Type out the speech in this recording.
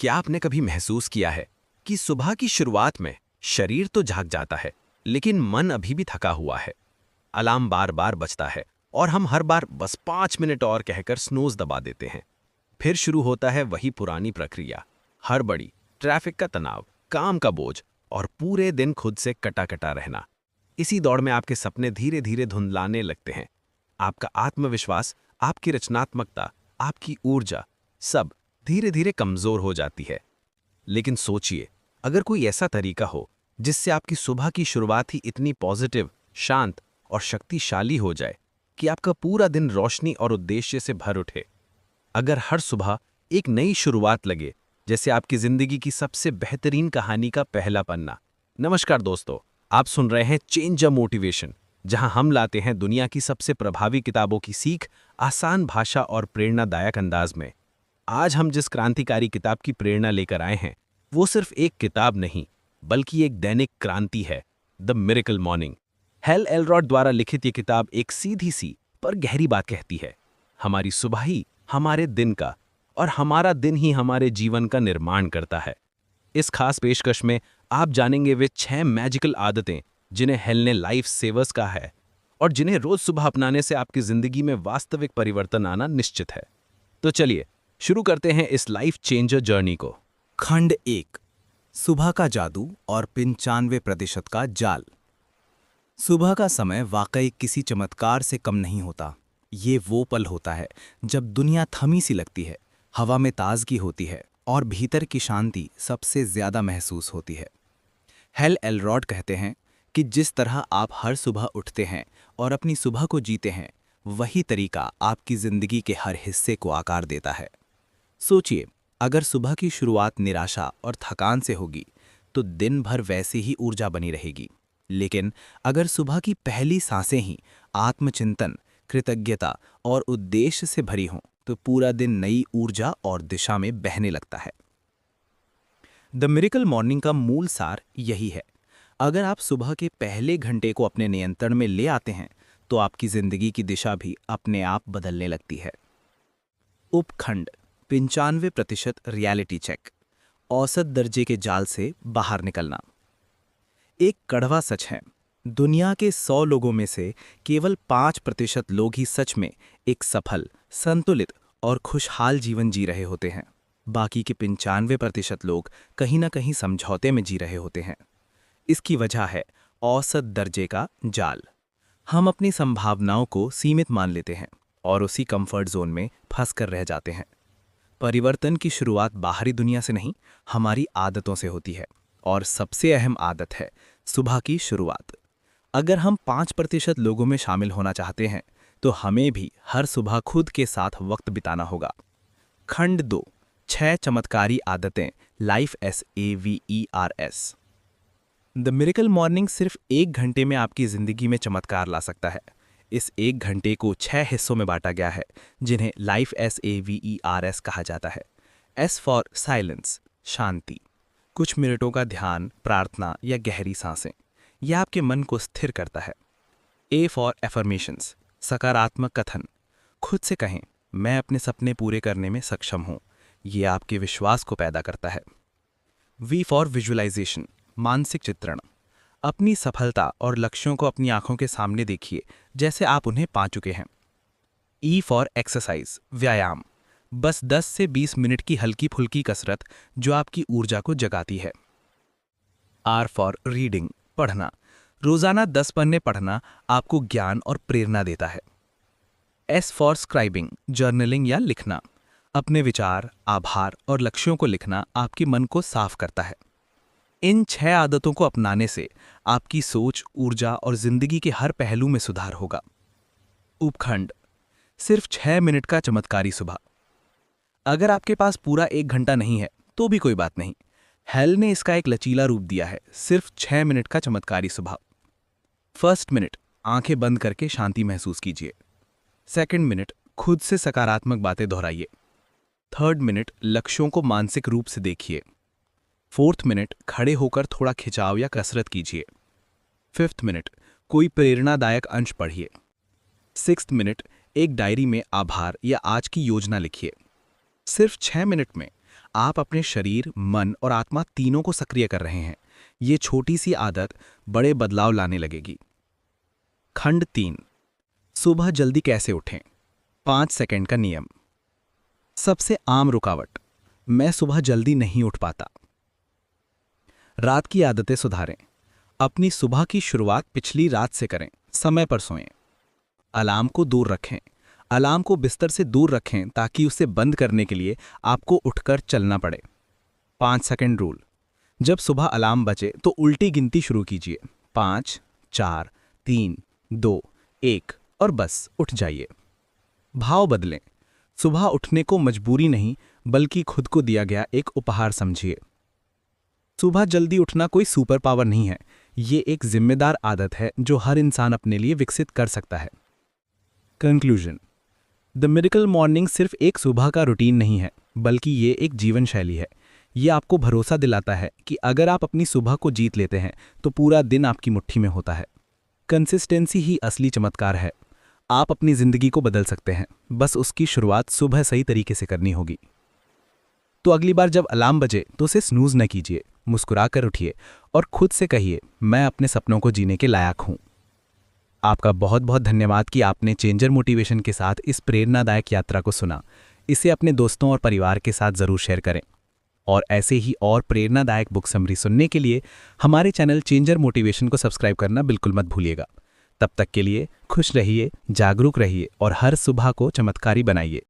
क्या आपने कभी महसूस किया है कि सुबह की शुरुआत में शरीर तो जाग जाता है, लेकिन मन अभी भी थका हुआ है। अलार्म बार बार बजता है और हम हर बार बस 5 मिनट और कहकर स्नूज दबा देते हैं। फिर शुरू होता है वही पुरानी प्रक्रिया, हड़बड़ी, ट्रैफिक का तनाव, काम का बोझ और पूरे दिन खुद से कटा कटा रहना। इसी दौड़ में आपके सपने धीरे धीरे धुंधलाने लगते हैं। आपका आत्मविश्वास, आपकी रचनात्मकता, आपकी ऊर्जा सब धीरे धीरे कमजोर हो जाती है। लेकिन सोचिए, अगर कोई ऐसा तरीका हो जिससे आपकी सुबह की शुरुआत ही इतनी पॉजिटिव, शांत और शक्तिशाली हो जाए कि आपका पूरा दिन रोशनी और उद्देश्य से भर उठे। अगर हर सुबह एक नई शुरुआत लगे, जैसे आपकी जिंदगी की सबसे बेहतरीन कहानी का पहला पन्ना। नमस्कार दोस्तों, आप सुन रहे हैं चेंज अ मोटिवेशन, जहां हम लाते हैं दुनिया की सबसे प्रभावी किताबों की सीख आसान भाषा और प्रेरणादायक अंदाज में। आज हम जिस क्रांतिकारी किताब की प्रेरणा लेकर आए हैं, वो सिर्फ एक किताब नहीं, बल्कि एक दैनिक क्रांति है, the miracle morning. Hello Elrod द्वारा लिखित ये किताब एक सीधी सी पर गहरी बात कहती है। हमारी सुबह ही हमारे दिन का और हमारा दिन ही हमारे जीवन का निर्माण करता है। इस खास पेशकश में आप जानेंगे वे 6 मैजिकल आदतें जिन्हें हेल ने लाइफ सेवर्स कहा है और जिन्हें रोज सुबह अपनाने से आपकी जिंदगी में वास्तविक परिवर्तन आना निश्चित है। तो चलिए शुरू करते हैं इस लाइफ चेंजर जर्नी को। खंड 1, सुबह का जादू और 95% का जाल। सुबह का समय वाकई किसी चमत्कार से कम नहीं होता। ये वो पल होता है जब दुनिया थमी सी लगती है, हवा में ताजगी होती है और भीतर की शांति सबसे ज्यादा महसूस होती है। हेल एलरॉड कहते हैं कि जिस तरह आप हर सुबह उठते हैं और अपनी सुबह को जीते हैं, वही तरीका आपकी जिंदगी के हर हिस्से को आकार देता है। सोचिए, अगर सुबह की शुरुआत निराशा और थकान से होगी तो दिन भर वैसे ही ऊर्जा बनी रहेगी। लेकिन अगर सुबह की पहली सांसें ही आत्मचिंतन, कृतज्ञता और उद्देश्य से भरी हों तो पूरा दिन नई ऊर्जा और दिशा में बहने लगता है। द मिरेकल मॉर्निंग का मूल सार यही है। अगर आप सुबह के पहले घंटे को अपने नियंत्रण में ले आते हैं तो आपकी जिंदगी की दिशा भी अपने आप बदलने लगती है। उपखंड 95% रियलिटी चेक, औसत दर्जे के जाल से बाहर निकलना। एक कड़वा सच है, दुनिया के 100 लोगों में से केवल 5% लोग ही सच में एक सफल, संतुलित और खुशहाल जीवन जी रहे होते हैं। बाकी के 95% लोग कहीं ना कहीं समझौते में जी रहे होते हैं। इसकी वजह है औसत दर्जे का जाल। हम अपनी संभावनाओं को सीमित मान लेते हैं और उसी कंफर्ट जोन में फंस कर रह जाते हैं। परिवर्तन की शुरुआत बाहरी दुनिया से नहीं, हमारी आदतों से होती है और सबसे अहम आदत है सुबह की शुरुआत। अगर हम 5% लोगों में शामिल होना चाहते हैं तो हमें भी हर सुबह खुद के साथ वक्त बिताना होगा। खंड 2, 6 चमत्कारी आदतें life SAVERS। The miracle morning सिर्फ 1 घंटे में आपकी जिंदगी में चमत्कार ला सकता है। इस 1 घंटे को 6 हिस्सों में बांटा गया है, जिन्हें लाइफ SAVERS कहा जाता है। S फॉर साइलेंस, शांति, कुछ मिनटों का ध्यान, प्रार्थना या गहरी सांसें, यह आपके मन को स्थिर करता है। A फॉर एफर्मेशंस, सकारात्मक कथन, खुद से कहें मैं अपने सपने पूरे करने में सक्षम हूँ, यह आपके विश्वास को पैदा करता है। V फॉर विजुअलाइजेशन, मानसिक चित्रण, अपनी सफलता और लक्ष्यों को अपनी आंखों के सामने देखिए जैसे आप उन्हें पा चुके हैं। E फॉर एक्सरसाइज, व्यायाम, बस 10 से 20 मिनट की हल्की फुल्की कसरत जो आपकी ऊर्जा को जगाती है। R फॉर रीडिंग, पढ़ना, रोजाना 10 पन्ने पढ़ना आपको ज्ञान और प्रेरणा देता है। S फॉर स्क्राइबिंग, जर्नलिंग या लिखना, अपने विचार, आभार और लक्ष्यों को लिखना आपके मन को साफ करता है। इन 6 आदतों को अपनाने से आपकी सोच, ऊर्जा और जिंदगी के हर पहलू में सुधार होगा। उपखंड, सिर्फ 6 मिनट का चमत्कारी सुबह। अगर आपके पास पूरा 1 घंटा नहीं है तो भी कोई बात नहीं, हेल ने इसका एक लचीला रूप दिया है, सिर्फ 6 मिनट का चमत्कारी सुबह। फर्स्ट मिनट, आंखें बंद करके शांति महसूस कीजिए। सेकंड मिनट, खुद से सकारात्मक बातें दोहराइए। थर्ड मिनट, लक्ष्यों को मानसिक रूप से देखिए। फोर्थ मिनट, खड़े होकर थोड़ा खिंचाव या कसरत कीजिए। फिफ्थ मिनट, कोई प्रेरणादायक अंश पढ़िए। सिक्स्थ मिनट, एक डायरी में आभार या आज की योजना लिखिए। सिर्फ 6 मिनट में आप अपने शरीर, मन और आत्मा तीनों को सक्रिय कर रहे हैं। ये छोटी सी आदत बड़े बदलाव लाने लगेगी। खंड 3, सुबह जल्दी कैसे उठें? 5 सेकंड का नियम। सबसे आम रुकावट, मैं सुबह जल्दी नहीं उठ पाता। रात की आदतें सुधारें। अपनी सुबह की शुरुआत पिछली रात से करें। समय पर सोएं। अलार्म को दूर रखें। अलार्म को बिस्तर से दूर रखें ताकि उसे बंद करने के लिए आपको उठकर चलना पड़े। 5 सेकंड रूल, जब सुबह अलार्म बजे तो उल्टी गिनती शुरू कीजिए। 5, 4, 3, 2, 1 और बस उठ जाइए। भाव बदलें। सुबह उठने को मजबूरी नहीं बल्कि खुद को दिया गया एक उपहार समझिए। सुबह जल्दी उठना कोई सुपर पावर नहीं है, ये एक जिम्मेदार आदत है जो हर इंसान अपने लिए विकसित कर सकता है। कंक्लूजन, द मिरेकल मॉर्निंग सिर्फ एक सुबह का रूटीन नहीं है बल्कि ये एक जीवन शैली है। ये आपको भरोसा दिलाता है कि अगर आप अपनी सुबह को जीत लेते हैं तो पूरा दिन आपकी मुट्ठी में होता है। कंसिस्टेंसी ही असली चमत्कार है। आप अपनी जिंदगी को बदल सकते हैं, बस उसकी शुरुआत सुबह सही तरीके से करनी होगी। तो अगली बार जब अलार्म बजे तो उसे स्नूज न कीजिए, मुस्कुराकर उठिए और खुद से कहिए, मैं अपने सपनों को जीने के लायक हूं। आपका बहुत बहुत धन्यवाद कि आपने चेंजर मोटिवेशन के साथ इस प्रेरणादायक यात्रा को सुना। इसे अपने दोस्तों और परिवार के साथ जरूर शेयर करें। और ऐसे ही और प्रेरणादायक बुक समरी सुनने के लिए हमारे चैनल चेंजर मोटिवेशन को सब्सक्राइब करना बिल्कुल मत भूलिएगा। तब तक के लिए खुश रहिए, जागरूक रहिए और हर सुबह को चमत्कारी बनाइए।